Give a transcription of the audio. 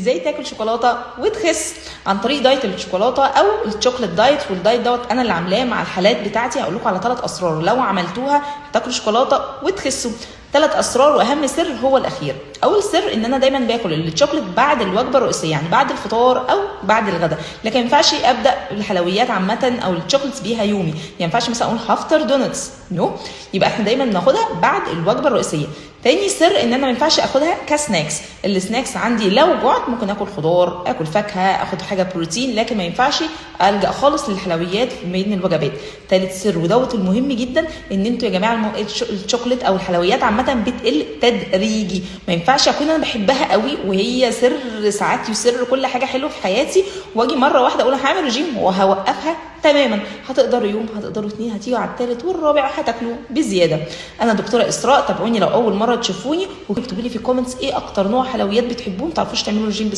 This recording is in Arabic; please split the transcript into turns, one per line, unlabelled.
ازاي تاكل شوكولاته وتخس عن طريق دايت الشوكولاته او الشوكليت دايت. والدايت دوت انا اللي عاملاه مع الحالات بتاعتي. هقول لكم على 3 اسرار لو عملتوها تاكلوا شوكولاته وتخسوا. 3 اسرار واهم سر هو الاخير. اول سر ان انا دايما باكل الشوكليت بعد الوجبه الرئيسيه، يعني بعد الفطار او بعد الغداء. لكن ما ينفعش ابدا الحلويات عامه او الشوكليت بيها يومي. ما ينفعش مثلا اقول هفطر دونتس يبقى احنا دايما بناخدها بعد الوجبه الرئيسيه. تاني سر ان انا ما ينفعش اخدها كسناكس. السناكس عندي لو جوعت ممكن اكل خضار، اكل فاكهه، اخد حاجه بروتين، لكن ما ينفعش الجا خالص للحلويات بين الوجبات. ثالث سر ودوت المهم جدا ان انتوا يا جماعه الشوكليت او الحلويات عامه بتقل تدريجي. ما ينفعش اكون انا بحبها قوي وهي سر سعادتي وسر كل حاجه حلوه في حياتي، واجي مره واحده اقول هعمل رجيم وهوقفها تماما. هتقدروا يوم، هتقدروا 2، هتيجوا على الثالث والرابع هتاكلوا بزياده. انا دكتوره اسراء، تابعوني لو اول مره تشوفوني واكتبوا لي في الكومنتس ايه اكتر نوع حلويات بتحبوه ما تعرفوش تعملوا رجيم